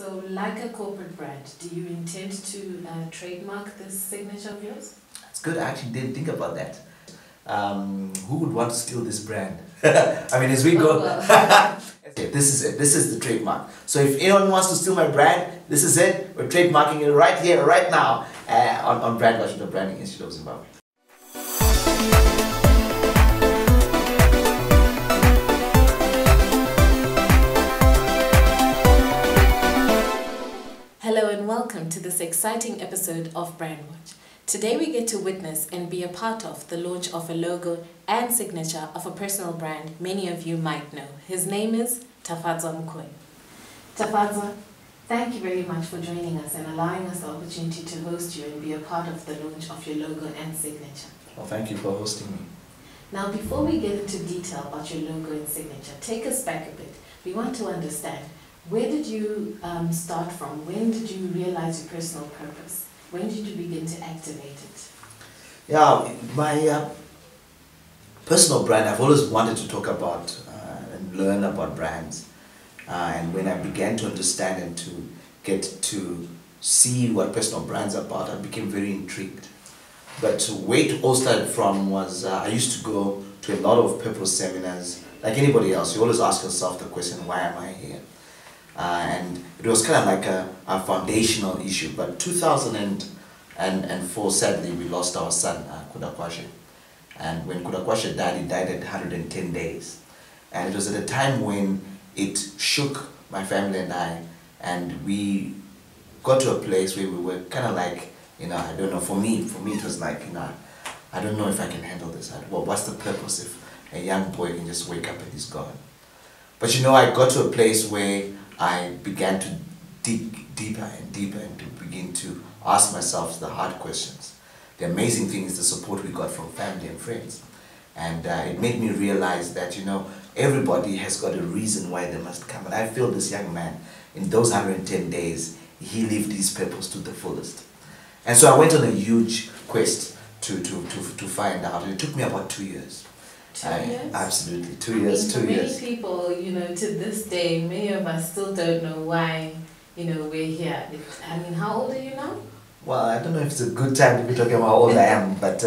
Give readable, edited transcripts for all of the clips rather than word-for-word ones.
So, like a corporate brand, do you intend to trademark this signature of yours? It's good. I actually didn't think about that. Who would want to steal this brand? I mean, as we go, this is it. This is the trademark. So if anyone wants to steal my brand, this is it. We're trademarking it right here, right now, on Brandwatch, the Branding Institute of Zimbabwe. Hello and welcome to this exciting episode of Brandwatch. Today we get to witness and be a part of the launch of a logo and signature of a personal brand many of you might know. His name is Tafadzwa Mukoyi. Tafadzwa, thank you very much for joining us and allowing us the opportunity to host you and be a part of the launch of your logo and signature. Well, thank you for hosting me. Now, before we get into detail about your logo and signature, take us back a bit. We want to understand, where did you start from? When did you realize your personal purpose? When did you begin to activate it? Yeah, my personal brand, I've always wanted to talk about and learn about brands. And when I began to understand and to get to see what personal brands are about, I became very intrigued. But where it all started from was I used to go to a lot of purpose seminars. Like anybody else, you always ask yourself the question, why am I here? And it was kind of like a foundational issue. But 2004, sadly, we lost our son, Kudakwashe. And when Kudakwashe died, he died at 110 days. And it was at a time when it shook my family and we got to a place where we were kind of like, I don't know, for me it was like, I don't know if I can handle this. Well, what's the purpose if a young boy can just wake up and he's gone? But I got to a place where I began to dig deeper and deeper and to begin to ask myself the hard questions. The amazing thing is the support we got from family and friends. And it made me realize that, everybody has got a reason why they must come. And I feel this young man, in those 110 days, he lived his purpose to the fullest. And so I went on a huge quest to find out. And it took me about 2 years. 2 years? Absolutely, 2 years, 2 years. Many people, to this day, many of us still don't know why, we're here. How old are you now? Well, I don't know if it's a good time to be talking about how old I am, but,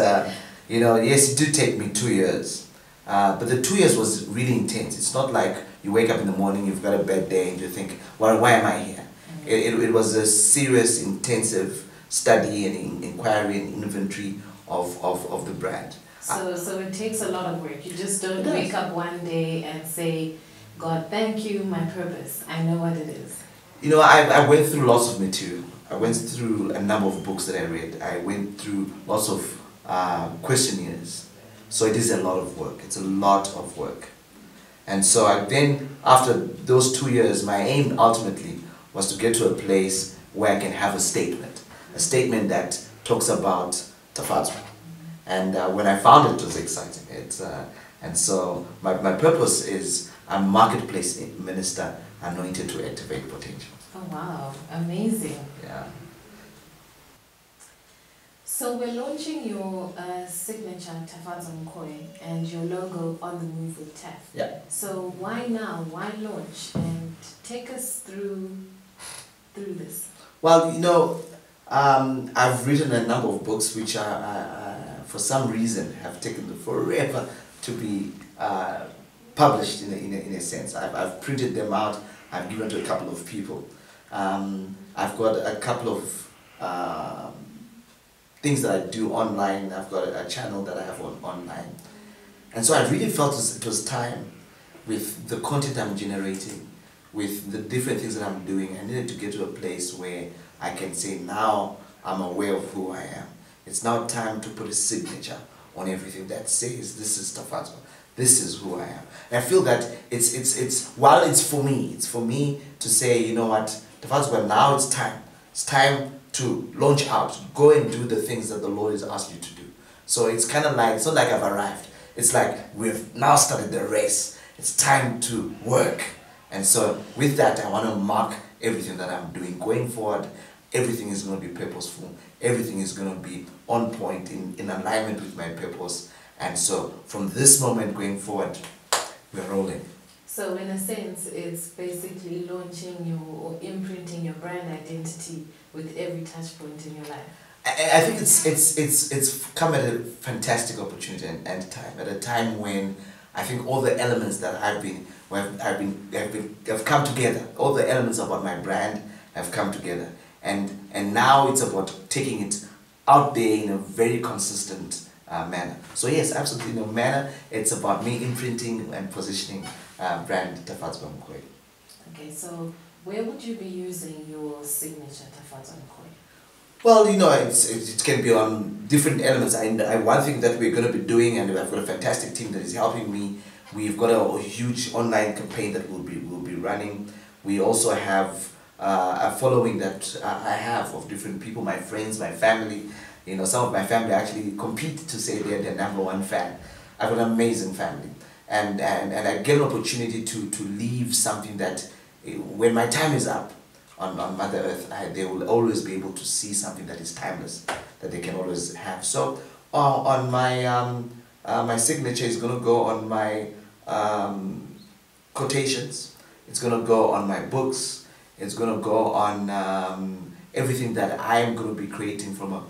yes, it did take me 2 years. But the 2 years was really intense. It's not like you wake up in the morning, you've got a bad day, and you think, well, why am I here? It was a serious, intensive study and inquiry and inventory of the brand. So it takes a lot of work. You just don't wake up one day and say, God, thank you, my purpose. I know what it is. I went through lots of material. I went through a number of books that I read. I went through lots of questionnaires. So it is a lot of work. It's a lot of work. And so after those 2 years, my aim ultimately was to get to a place where I can have a statement that talks about Tafadzwa. And when I found it was exciting. And so my purpose is I'm a marketplace minister anointed to activate potential. Oh wow, amazing. Yeah. So we're launching your signature Tafadzwa Mukoyi and your logo on the move with Taf. Yeah. So why now? Why launch? And take us through this. Well, I've written a number of books which for some reason have taken forever to be published in a sense. I've printed them out. I've given to a couple of people. I've got a couple of things that I do online. I've got a channel that I have online. And so I really felt it was time, with the content I'm generating, with the different things that I'm doing, I needed to get to a place where I can say, now I'm aware of who I am. It's now time to put a signature on everything that says, this is Tafadzwa, this is who I am. And I feel that while it's for me to say, you know what, Tafadzwa, now it's time. It's time to launch out, go and do the things that the Lord has asked you to do. So it's kind of like, it's not like I've arrived. It's like we've now started the race. It's time to work. And so with that, I want to mark everything that I'm doing going forward. Everything is going to be purposeful. Everything is going to be on point, in alignment with my purpose. And so from this moment going forward, we're rolling. So in a sense, it's basically launching or imprinting your brand identity with every touch point in your life. I think it's come at a fantastic opportunity and time, at a time when I think all the elements that have come together. All the elements about my brand have come together, and now it's about taking it out there in a very consistent manner. So yes, absolutely, in a manner, it's about me imprinting and positioning brand Tafadzwa Mukoyi. Okay, so where would you be using your signature Tafadzwa Mukoyi? Well, it can be on different elements. One thing that we're going to be doing, and I've got a fantastic team that is helping me. We've got a huge online campaign that we'll be running. We also have a following that I have of different people, my friends, my family. Some of my family actually compete to say they're the #1 fan. I've got an amazing family, and I get an opportunity to leave something that, when my time is up on Mother Earth, they will always be able to see something that is timeless, that they can always have. So on my my signature is going to go on my quotations. It's going to go on my books. It's going to go on everything that I am going to be creating from a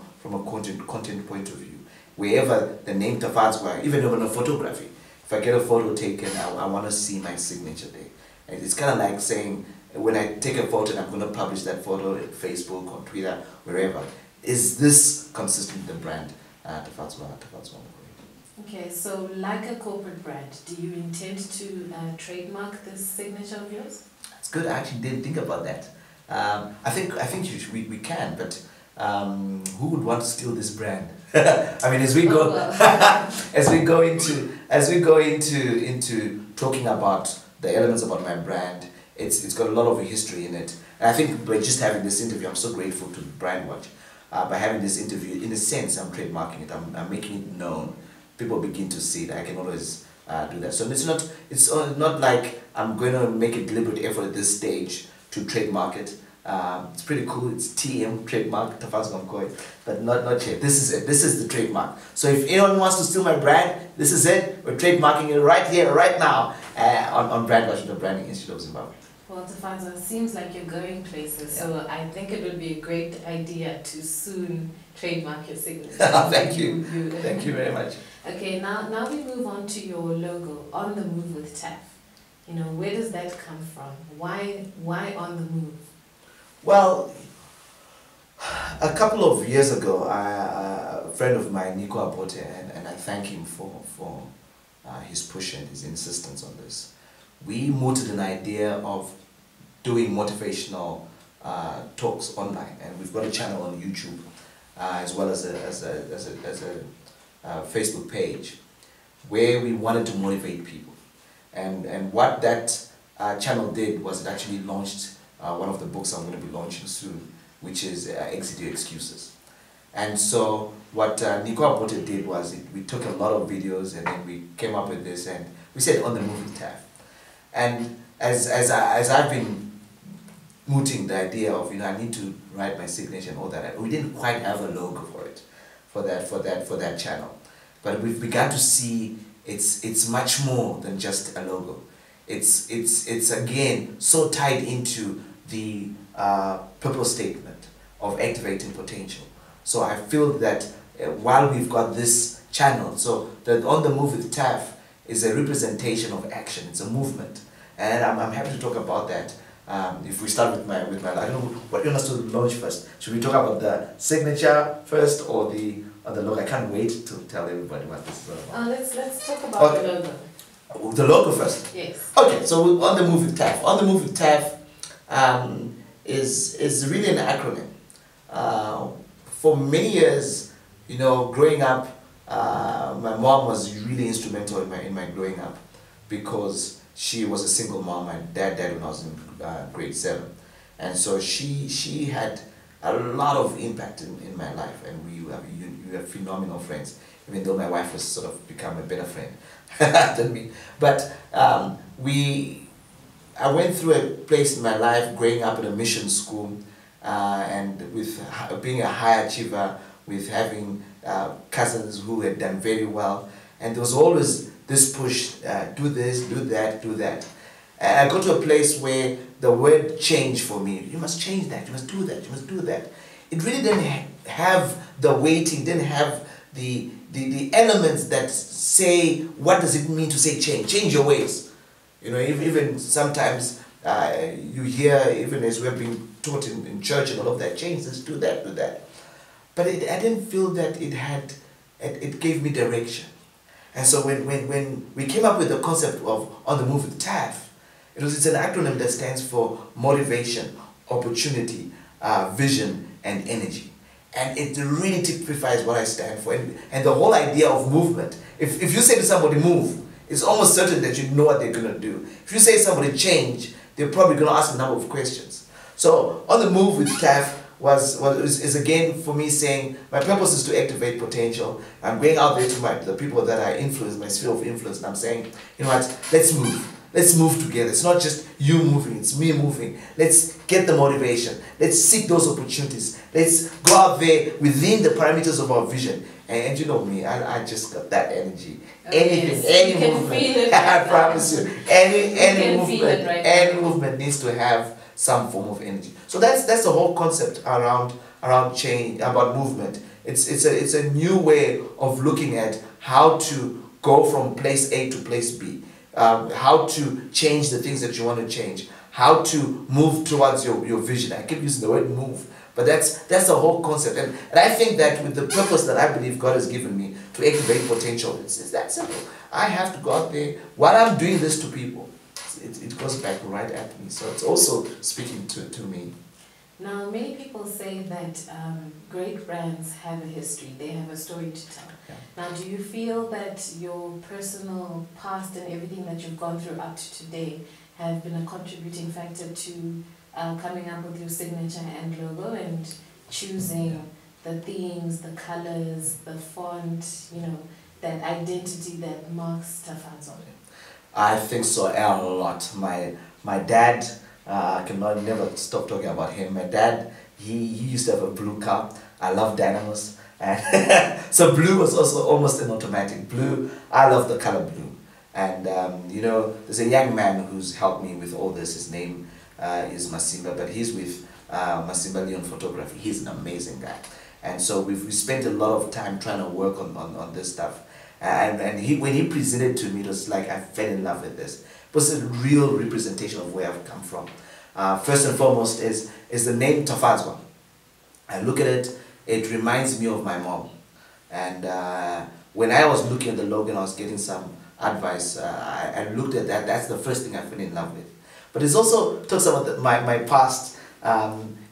content point of view. Wherever the name Tafadzwa, even on a photography, if I get a photo taken, I want to see my signature there. And it's kind of like saying, when I take a photo and I'm going to publish that photo on Facebook, on Twitter, wherever, is this consistent with the brand Tafadzwa? Okay, so like a corporate brand, do you intend to trademark this signature of yours? That's good. I actually didn't think about that. I think we can, but who would want to steal this brand? I mean, as we go as we go into talking about the elements about my brand, it's got a lot of history in it. And I think by just having this interview, I'm so grateful to Brandwatch. By having this interview, in a sense, I'm trademarking it. I'm making it known. People begin to see that I can always do that. So it's not like I'm going to make a deliberate effort at this stage to trademark it. It's pretty cool. It's TM, trademark, Tafadzwa Mukoyi, but not yet. This is it. This is the trademark. So if anyone wants to steal my brand, this is it. We're trademarking it right here, right now, on Brandwatch, the Branding Institute of Zimbabwe. Well, Tafadzwa, it seems like you're going places, so I think it would be a great idea to soon trademark your signature. Thank you. Thank you very much. Okay, now we move on to your logo, On the Move with Taf. Where does that come from? Why On the Move? Well, a couple of years ago, a friend of mine, Nico Abote, and I thank him for his push and his insistence on this. We mooted an idea of doing motivational talks online, and we've got a channel on YouTube, as well as a Facebook page, where we wanted to motivate people. And what that channel did was it actually launched one of the books I'm going to be launching soon, which is Exit Your Excuses. And so what Nico Abote did was we took a lot of videos and then we came up with this, and we said On the Move with Taf. And as I've been mooting the idea of, I need to write my signature and all that, we didn't quite have a logo for that channel. But we've begun to see it's much more than just a logo. It's again so tied into the purpose statement of activating potential. So I feel that while we've got this channel, so that On the Move with Taf is a representation of action. It's a movement, and I'm happy to talk about that. If we start with my, I don't know what you want us to launch first. Should we talk about the signature first or the logo? I can't wait to tell everybody what this is all about. Let's talk about the logo. The logo first. Yes. Okay, so On the Move with Taf. On the Move with Taf is really an acronym. For many years, growing up, my mom was really instrumental in my growing up, because she was a single mom. My dad died when I was in grade 7, and so she had a lot of impact in my life, and we have phenomenal friends. Even though my wife has sort of become a better friend than me, but I went through a place in my life growing up in a mission school, and with being a high achiever, with having cousins who had done very well, and there was always this push, do this, do that, do that. And I got to a place where the word change for me, you must change that, you must do that, you must do that. It really didn't have the weighting, didn't have the elements that say, what does it mean to say change? Change your ways. You know, even sometimes you hear, even as we're being taught in church and all of that, change this, do that, do that. But I didn't feel that it gave me direction. And so when we came up with the concept of On the Move with TAF, it's an acronym that stands for motivation, opportunity, vision, and energy. And it really typifies what I stand for. And the whole idea of movement, if you say to somebody move, it's almost certain that you know what they're going to do. If you say to somebody change, they're probably going to ask a number of questions. So On the Move with TAF is again for me saying my purpose is to activate potential. I'm going out there to the people that I influence, my sphere of influence, and I'm saying, you know what, let's move. Let's move together. It's not just you moving, it's me moving. Let's get the motivation. Let's seek those opportunities. Let's go out there within the parameters of our vision. And you know me, I just got that energy. Anything, yes. any movement, I promise you, any movement needs to have some form of energy. So that's the whole concept around change, about movement. It's a new way of looking at how to go from place A to place B. How to change the things that you want to change, how to move towards your vision. I keep using the word move, but that's the whole concept. And I think that with the purpose that I believe God has given me to activate potential, it's that simple. I have to go out there. While I'm doing this to people, it goes back right at me. So it's also speaking to me. Now, many people say that great brands have a history, they have a story to tell. Yeah. Now, do you feel that your personal past and everything that you've gone through up to today have been a contributing factor to coming up with your signature and logo and choosing the themes, the colors, the font, you know, that identity that marks Tafadzwa? I think so, a lot. My dad, I cannot never stop talking about him. My dad, he used to have a blue car. I love dynamos. And so blue was also almost an automatic. Blue, I love the color blue. And you know, there's a young man who's helped me with all this. His name is Masimba, but he's with Masimba Leon Photography. He's an amazing guy. And so we spent a lot of time trying to work on this stuff. And when he presented to me, it was like I fell in love with this. It was a real representation of where I've come from. First and foremost is the name Tafadzwa. I look at it, it reminds me of my mom. And when I was looking at the logo and I was getting some advice, I looked at that. That's the first thing I fell in love with. But it also talks about my past.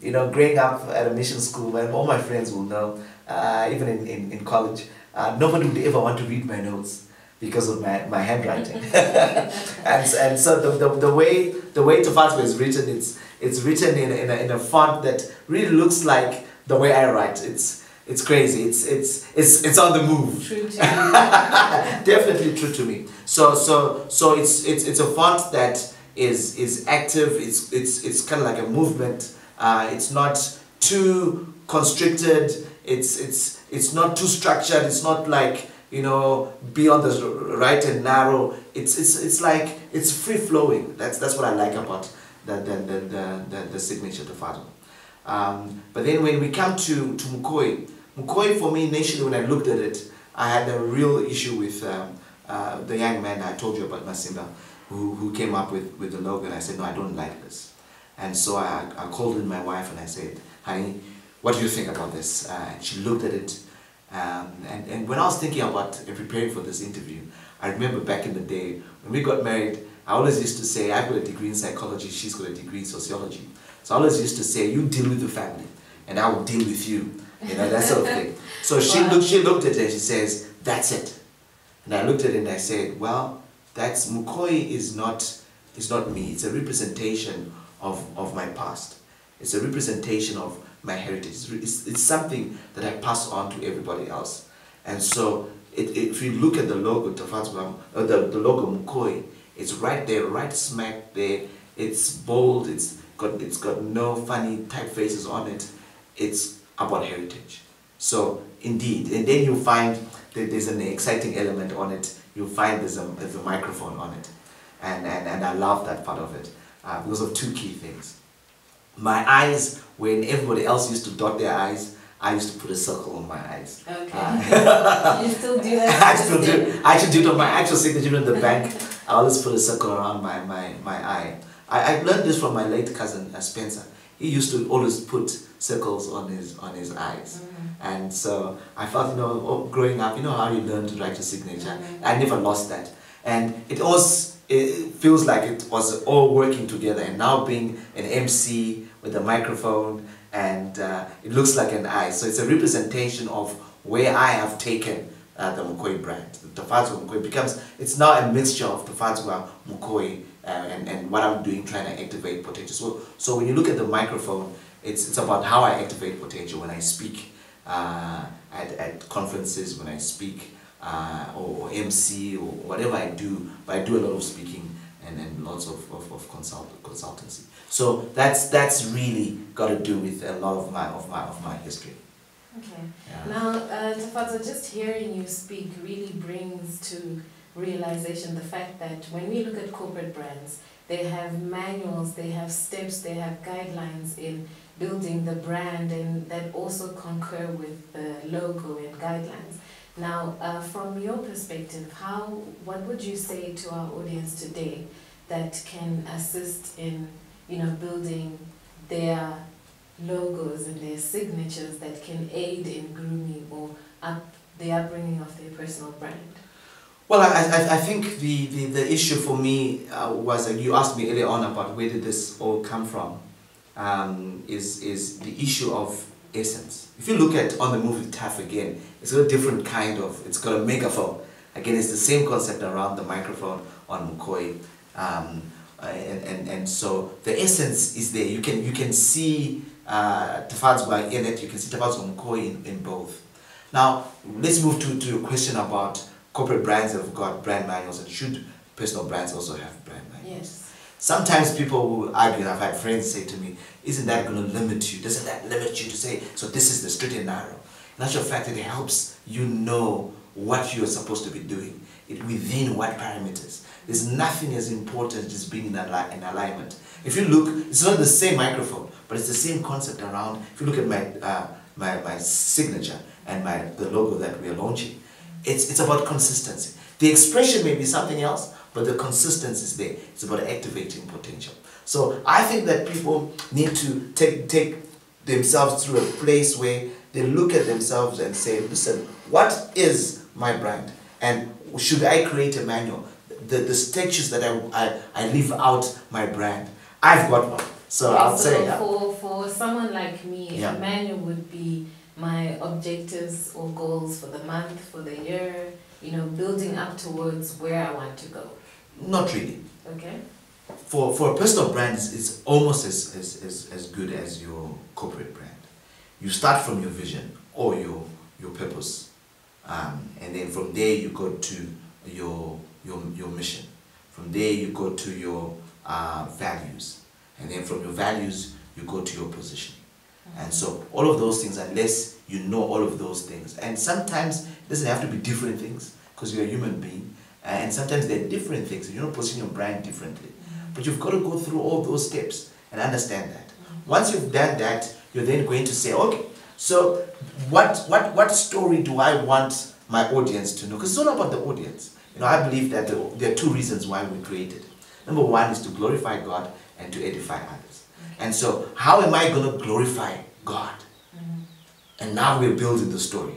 You know, growing up at a mission school, and all my friends will know, even in college, nobody would ever want to read my notes because of my handwriting. and so the way Tafadzwa is written, it's written in a font that really looks like the way I write. It's crazy. It's on the move. True to you. Definitely true to me. So it's a font that is active. It's kind of like a movement. It's not too constricted. It's not too structured. It's not like, you know, be on the right and narrow. It's like it's free flowing. That's what I like about the signature Tafadzwa. But then when we come to Mukoyi for me initially, when I looked at it, I had a real issue with the young man I told you about, Masimba, who came up with the logo, and I said, no, I don't like this. And so I called in my wife and I said, honey, what do you think about this? And she looked at it. And when I was thinking about and preparing for this interview, I remember back in the day, when we got married, I always used to say, I've got a degree in psychology, she's got a degree in sociology. So I always used to say, you deal with the family, and I will deal with you. You know, that sort of thing. So she looked at it and she says, that's it. And I looked at it and I said, well, that's Mukoyi is not me. It's a representation of my past. It's a representation of my heritage. It's something that I pass on to everybody else. And so if you look at the logo Tafadzwa, the logo Mukoyi, it's right there, right smack there. It's bold. It's got no funny typefaces on it. It's about heritage. So indeed, and then you find that there's an exciting element on it. You find there's a microphone on it. And I love that part of it because of two key things. My eyes, when everybody else used to dot their eyes, I used to put a circle on my eyes. Okay. You still do that? I still do. I actually do it on my actual signature in the bank. I always put a circle around my eye. I learned this from my late cousin Spencer. He used to always put circles on his eyes. And so I felt, growing up, how you learn to write your signature. I never lost that. And it feels like it was all working together. And now being an MC with a microphone, and it looks like an eye. So it's a representation of where I have taken the Mukoyi brand. The Tafadzwa Mukoyi it's now a mixture of Tafadzwa, Mukoyi, and what I'm doing, trying to activate potential. So when you look at the microphone, it's about how I activate potential when I speak at conferences, when I speak or MC or whatever I do. But I do a lot of speaking and lots of consultancy. So that's really got to do with a lot of my history. Okay. Yeah. Now, Tafadzwa, just hearing you speak really brings to realization the fact that when we look at corporate brands, they have manuals, they have steps, they have guidelines in building the brand, and that also concur with the logo and guidelines. Now, from your perspective, what would you say to our audience today that can assist in, building their logos and their signatures that can aid in grooming or the upbringing of their personal brand? Well, I think the issue for me was, you asked me earlier on about where did this all come from, is the issue of essence. If you look at on the movie Taff again, it's got a different kind of, it's got a megaphone. Again, it's the same concept around the microphone on Mukoyi. And so the essence is there. You can see Tafadzwa in it, you can see Tafadzwa Mukoyi in both. Now, let's move to your question about corporate brands that have got brand manuals, and should personal brands also have brand manuals? Yes. Sometimes people will argue, and I've had friends say to me, isn't that going to limit you? Doesn't that limit you to say, so this is the straight and narrow? In actual fact, it helps you know what you're supposed to be doing, within what parameters. There's nothing as important as being in alignment. If you look, it's not the same microphone, but it's the same concept around. If you look at my signature and the logo that we are launching, it's about consistency. The expression may be something else, but the consistency is there. It's about activating potential. So I think that people need to take themselves through a place where they look at themselves and say, listen, what is my brand? And should I create a manual? The stages that I live out my brand. I've got one. So I'll say, for someone like me, a manual would be my objectives or goals for the month, for the year, building up towards where I want to go. Not really. Okay. For a personal brand, it's almost as good as your corporate brand. You start from your vision or your purpose, and then from there you go to your mission. From there you go to your values, and then from your values you go to your positioning. And so all of those things, unless you know all of those things, and sometimes it doesn't have to be different things because you're a human being, and sometimes they're different things. You don't position your brand differently, but you've got to go through all those steps and understand that. Once you've done that, you're then going to say, okay, so what story do I want my audience to know? Because it's all about the audience. I believe that there are two reasons why we created. Number one is to glorify God and to edify others. And so, how am I going to glorify God? And now we're building the story.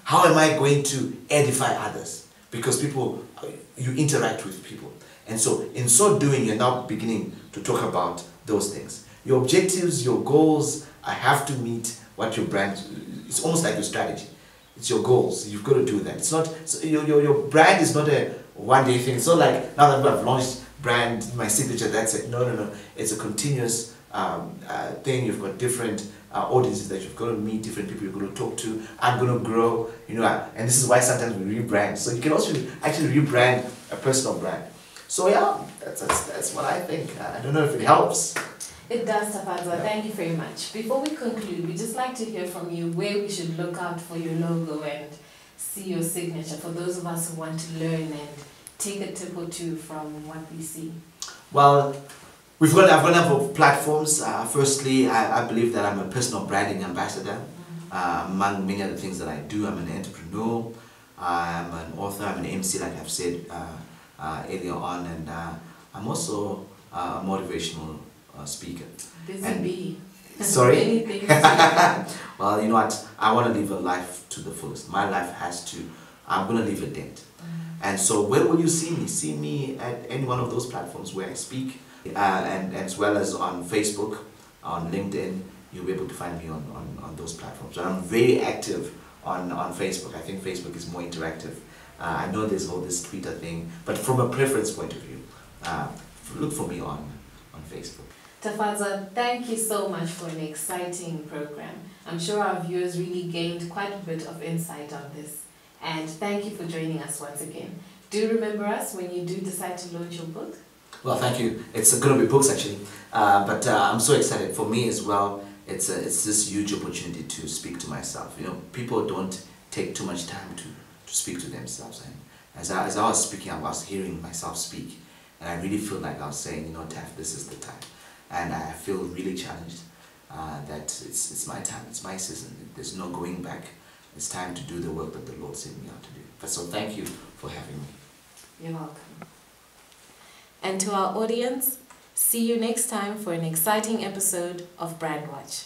How am I going to edify others? Because you interact with people. And so, in so doing, you're now beginning to talk about those things. Your objectives, your goals, I have to meet what your brand, it's almost like your strategy. It's your goals. You've got to do that. It's not, so your brand is not a one-day thing. It's not like, now that I've launched brand, my signature, that's it. No. It's a continuous thing. You've got different audiences that you've got to meet, different people you're going to talk to. I'm going to grow, and this is why sometimes we rebrand. So you can also actually rebrand a personal brand. So yeah, that's what I think. I don't know if it helps. It does, Tafadzwa. Thank you very much. Before we conclude, we'd just like to hear from you where we should look out for your logo and see your signature for those of us who want to learn and take a tip or two from what we see? Well, I've got a number of platforms. Firstly, I believe that I'm a personal branding ambassador. Among many other things that I do, I'm an entrepreneur, I'm an author, I'm an MC, like I've said earlier on, and I'm also a motivational speaker. Busy bee. Sorry? Many things to do. Well, you know what? I want to live a life to the fullest. My life has to, I'm going to leave a dent. And so where will you see me? See me at any one of those platforms where I speak, and as well as on Facebook, on LinkedIn. You'll be able to find me on those platforms. And I'm very active on Facebook. I think Facebook is more interactive. I know there's all this Twitter thing, but from a preference point of view, look for me on Facebook. Tafadzwa, thank you so much for an exciting program. I'm sure our viewers really gained quite a bit of insight on this. And thank you for joining us once again. Do remember us when you do decide to launch your book. Well, thank you. It's going to be books actually, but I'm so excited. For me as well, it's this huge opportunity to speak to myself. You know, people don't take too much time to speak to themselves. And as I was speaking, I was hearing myself speak, and I really feel like I was saying, you know, Taf, this is the time. And I feel really challenged that it's my time, it's my season. There's no going back. It's time to do the work that the Lord sent me out to do. So thank you for having me. You're welcome. And to our audience, see you next time for an exciting episode of Brand Watch.